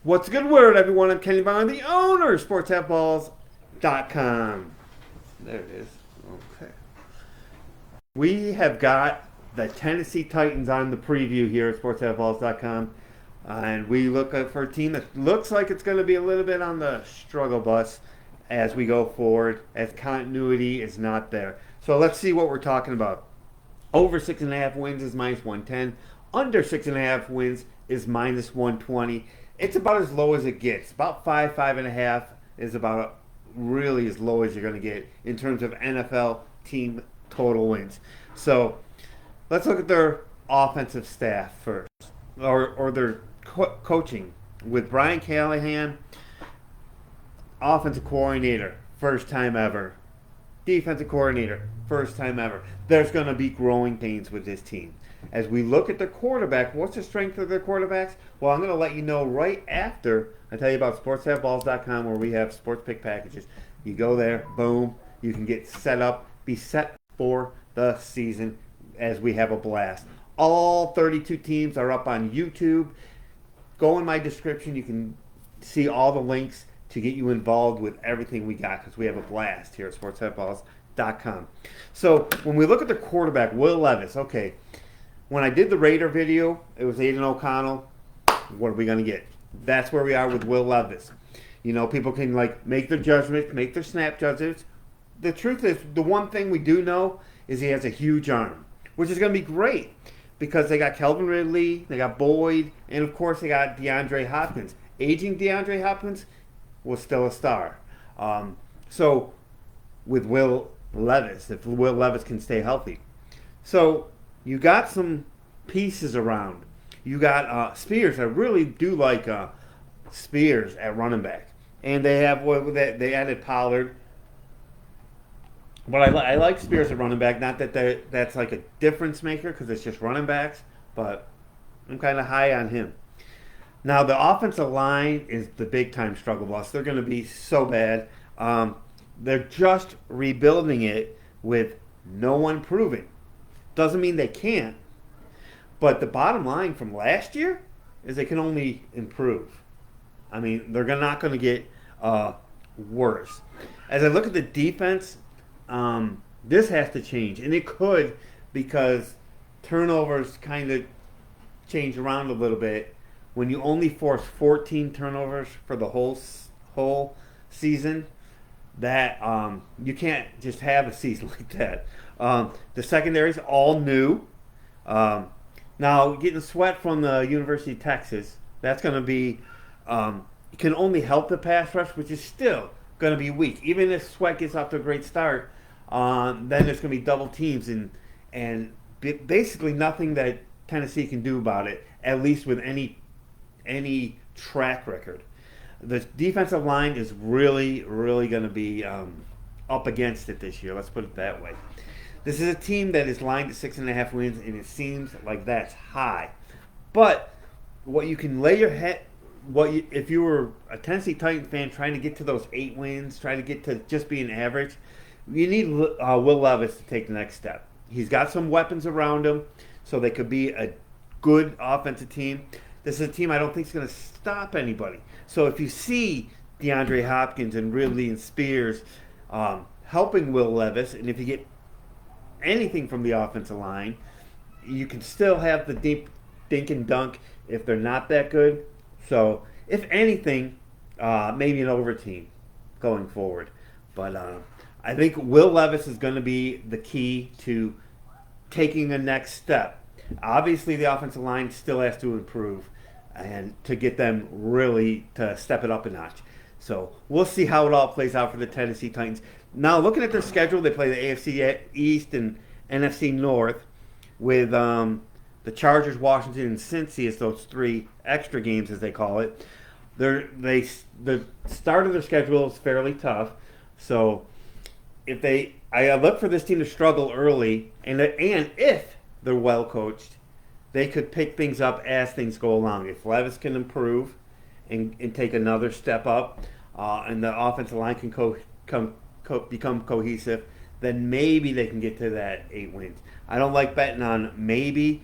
What's a good word, everyone? I'm Kenny Bond, the owner of SportsBooks.com. There it is. Okay. We have got the Tennessee Titans on the preview here at SportsBooks.com. And we look for a team that looks like it's going to be a little bit on the struggle bus as we go forward, as continuity is not there. So let's see what we're talking about. Over 6.5 wins is minus 110. Under 6.5 wins is minus 120. It's about as low as it gets. About 5.5 is about really as low as you're going to get in terms of NFL team total wins. So let's look at their offensive staff first, or their coaching. With Brian Callahan, offensive coordinator, first time ever. Defensive coordinator, first time ever. There's going to be growing pains with this team. As we look at the quarterback, what's the strength of their quarterbacks? Well, I'm going to let you know right after I tell you about SportsHaveBalls.com, where we have sports pick packages. You go there, boom, you can get set up, be set for the season as we have a blast. All 32 teams are up on YouTube. Go in my description. You can see all the links to get you involved with everything we got because we have a blast here at SportsHaveBalls.com. So when we look at the quarterback, Will Levis, okay, when I did the Raider video, it was Aiden O'Connell. What are we going to get? That's where we are with Will Levis. You know, people can make their judgments, make their snap judgments. The truth is, the one thing we do know is he has a huge arm, which is going to be great because they got Calvin Ridley, they got Boyd, and of course they got DeAndre Hopkins. Aging DeAndre Hopkins was still a star. So with Will Levis, if Will Levis can stay healthy. So you got some pieces around. You got Spears. I really do like Spears at running back. And they have they added Pollard. But I like Spears at running back. Not that that's like a difference maker because it's just running backs. But I'm kind of high on him. Now, the offensive line is the big-time struggle bus. They're going to be so bad. They're just rebuilding it with no one proving. Doesn't mean they can't. But the bottom line from last year is they can only improve. I mean, they're not going to get worse. As I look at the defense, this has to change. And it could because turnovers kind of change around a little bit. When you only force 14 turnovers for the whole season, that you can't just have a season like that. The secondary's all new. Now, getting Sweat from the University of Texas, that's going to be it can only help the pass rush, which is still going to be weak. Even if Sweat gets off to a great start, then there's going to be double teams and basically nothing that Tennessee can do about it, at least with any track record. The defensive line is really, really going to be up against it this year. Let's put it that way. This is a team that is lined at 6.5 wins, and it seems like that's high. But what you can lay your head, if you were a Tennessee Titans fan trying to get to those 8 wins, trying to get to just being average, you need Will Levis to take the next step. He's got some weapons around him, so they could be a good offensive team. This is a team I don't think is going to stop anybody. So if you see DeAndre Hopkins and Ridley and Spears helping Will Levis, and if you get anything from the offensive line, you can still have the deep dink and dunk if they're not that good. So if anything, maybe an over team going forward. But I think Will Levis is going to be the key to taking the next step. Obviously, the offensive line still has to improve and to get them really to step it up a notch. So we'll see how it all plays out for the Tennessee Titans. Now, looking at their schedule, they play the AFC East and NFC North with the Chargers, Washington, and Cincy as those 3 extra games, as they call it. The start of their schedule is fairly tough. So I look for this team to struggle early, and if they're well coached, they could pick things up as things go along. If Levis can improve and take another step up, and the offensive line can become cohesive, then maybe they can get to that 8 wins. I don't like betting on maybe.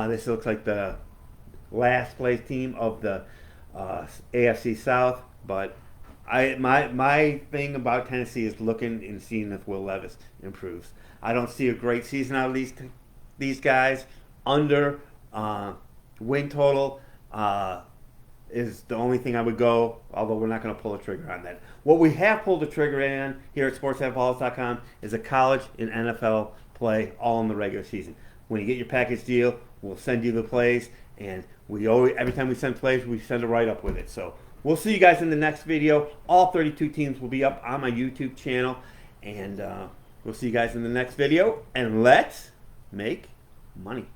This looks like the last place team of the AFC South. But my thing about Tennessee is looking and seeing if Will Levis improves. I don't see a great season out of these guys. Under win total is the only thing I would go, although we're not going to pull a trigger on that. What we have pulled the trigger on here at SportsAdvocates.com is a college and NFL play all in the regular season. When you get your package deal, we'll send you the plays, and we always, every time we send plays, we send a write-up with it. So we'll see you guys in the next video. All 32 teams will be up on my YouTube channel, and we'll see you guys in the next video, and let's make money.